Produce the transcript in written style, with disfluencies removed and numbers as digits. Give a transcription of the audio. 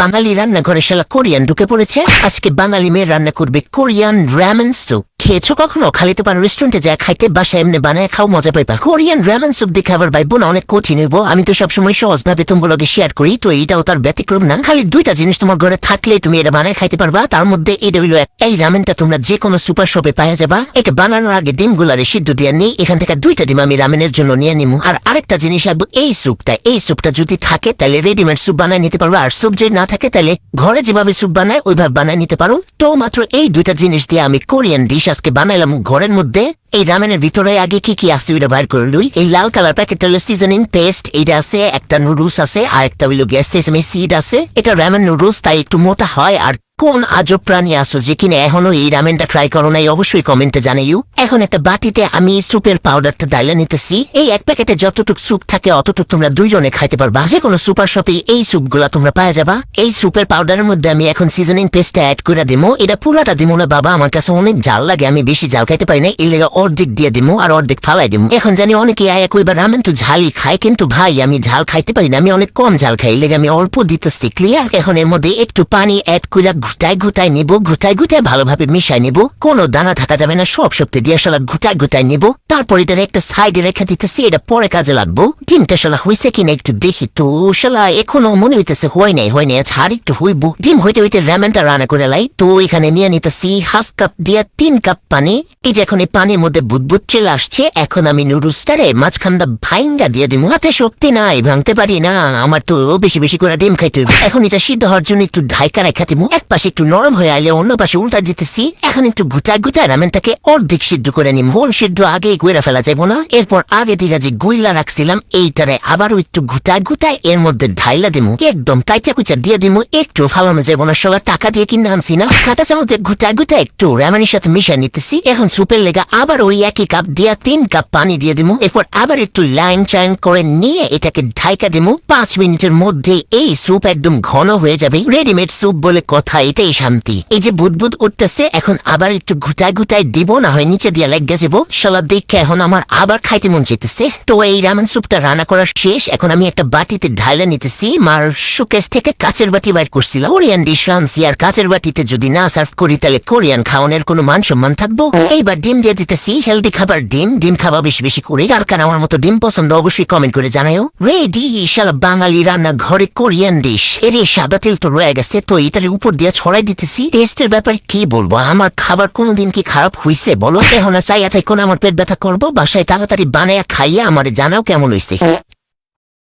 বাঙালি রান্নাঘরে শালা কোরিয়ান ঢুকে পড়েছে। আজকে বাঙালি মেয়ে রান্না করবে কোরিয়ান রামেন স্যুপ। খেয়েছো কখনো? খালি তো পারো রেস্টুরেন্টে যায় খাইতে, বাসায় এমনি বানায় খাও, মজা পাইবা। কোরিয়ান রামেন স্যুপ দেখে আবার ভাইবো না অনেক কঠিন হইব। আমি তো সবসময় সহজ ভাবে তোমাগুলোকে শেয়ার করি, তো এইটাও তার ব্যতিক্রম না। খালি দুইটা জিনিস তোমার ঘরে থাকলে তুমি এটা বানায় খাইতে পারবা। তার মধ্যে এটা হইলো এই রামেনটা তোমরা যে কোনো সুপার শপে পাওয়া যাবা। এটা বানানোর আগে ডিমগুলারে সিদ্ধ দিয়ে নিই। এখান থেকে 2টা ডিম আমি রামেনের জন্য নিয়ে নিমু। আর আরেকটা জিনিস আসবো এই স্যুপটা যদি থাকে তাহলে রেডিমেড স্যুপ বানায় নিতে পারবো। আর স্যুপ যদি না থাকে তাহলে ঘরে যেভাবে স্যুপ বানায় ওইভাবে বানায় নিতে পারো। তো মাত্র এই 2টা জিনিস দিয়ে আমি কোরিয়ান ডিশ আজকে বানাইলাম ঘরের মধ্যে। এই রামেনের ভিতরে আগে কি আছে ওইটা বাইর করে লই। এই লাল কালার প্যাকেটটা হলো সিজনিং পেস্ট, এইটা আছে। একটা নুডলস আছে, আর একটা হইলো গ্যাস সেসমি সিড আছে। এটা রামেন নুডলস, তাই একটু মোটা হয়। আর কোন আজব প্রাণী আসো যে কিনা এখনো এই রামেনটা ট্রাই করো নাই, অবশ্যই কমেন্টে জানাইও। এখন একটা বাটিতে আমি স্যুপের পাউডারটা ডাইলা নিতেছি। এই এক প্যাকেটে যতটুক স্যুপ থাকে অতটুক তোমরা 2 জনে খাইতে পারবা। যে কোনো সুপার শপে এই স্যুপগুলা তোমরা পাওয়া যাবা। এই স্যুপের পাউডারের মধ্যে আমি এখন সিজনিং পেস্টটা অ্যাড করে দিমো। এটা পুরাটা দিমো না বাবা, আমার কাছে অনেক জাল লাগে, আমি বেশি জাল খাইতে পারি না। এই লেগে অর্ধেক দিয়ে দিমো আর অর্ধেক ফালাই দিমো। এখন জানি অনেকে আয়া কইবা রামেন তো ঝালই খায়, কিন্তু ভাই আমি ঝাল খাইতে পারি না, আমি অনেক কম ঝাল খাই। এই লেগে আমি অল্প দিতেছি, ক্লিয়ার? এখন এর মধ্যে একটু পানি অ্যাড করে ঘুটাই নিব। ঘুটাই ভালোভাবে মিশাই নিব। কোনো দানা থাকা যাবে না, সব শক্তি দিয়ে শালা ঘুটাই নিব। তারপর এটার একটা সাইডে রেখে দিতেছি, এটা পরে কাজে লাগবো। ডিমটা শালা হয়েছে কিনা একটু দেখি তো। শালা এখনো মনে হইতেছে হয় নাই, আর একটু হইব। ডিম হইতে রামেনটা রান্না করে লাই। তো এখানে নিয়ে নিতেছি হাফ কাপ দিয়ে 3 কাপ পানি। এই যে এখন এই পানির মধ্যে বুদবুদ চলে আসছে। এখন আমি নুডলসটারে মাঝখানটা ভাইঙ্গা দিয়ে দিব। হাতে শক্তি নাই, ভাঙতে পারি না, আমার তো বেশি করে ডিম খাইতে হইব। এখন এটা সিদ্ধ হওয়ার জন্য একটু ঢাইকা রেখে দিব। এক পাশে একটু নরম হয়ে আইলে অন্য পাশে উল্টা দিতেছি। এখন একটু ঘুটাই রামেনটাকে অর্ধেক সিদ্ধ করে নিম। হোল সিদ্ধ আগেই গুইরা ফেলা যাবো না। এরপর আগে দিকে যে গুইলা রাখছিলাম এইটারে আবারও একটু ঘুটাই এর মধ্যে ঢাইলা দিমু। একদম কাইচা কুচা দিয়ে দিমু, একটু ফালানো যাবো না। সবাই টাকা দিয়ে কিনে আনছি না। কাঁচা চামচে ঘুটাই একটু রামেনের সাথে মিশিয়ে নিতেছি। এখন সুপের লেগা আবার ওই একই কাপ দিয়ে 3 কাপ পানি দিয়ে দিমু। এরপর আবার একটু লাইন চাইন করে নিয়ে এটাকে ঢাইকা দিমু। 5 মিনিটের মধ্যে এই স্যুপ একদম ঘন হয়ে যাবে। রেডিমেড স্যুপ বলে কথা, এটাই শান্তি। এই যে বুদবুদ উঠতেছে, এখন আবার একটু ঘুটাই দিব, না হয় নিচে দিয়ে লেগে যাবো। শালা দেখে এখন আমার আবার খাইতে মন চাইতেছে। তো এই রামেন স্যুপটা রান্না করা শেষ। এখন আমি একটা বাটিতে ঢাইলা নিতেছি। মার শোকেস থেকে কাচের বাটি বাইর করছিলাম। কোরিয়ান ডিশ রাঁধছি, আর কাচের বাটিতে যদি না সার্ভ করি তাহলে কোরিয়ান খাওয়ানোর কোনো মান সম্মান থাকবো? এইবার ডিম দিয়ে দিতেছি, হেলদি খাবার ডিম খাওয়া বেশি করে। কার আমার মতো ডিম পছন্দ অবশ্যই কমেন্ট করে জানাও। রেডি শালা বাঙালি রান্না ঘরে কোরিয়ান ডিশ। এর সাদা তেল তো রয়ে গেছে, তো এটার উপর দিয়ে ছড়াই দিতেছি। টেস্টের ব্যাপারে কি বলবো, আমার খাবার কোনোদিন কি খারাপ হইছে বলো? এখন চাইয়া থাই কোন আমার পেট ব্যথা করবো? বাসায় তাড়াতাড়ি বানায়া খাইয়া আমার জানাও কেমন হইছে।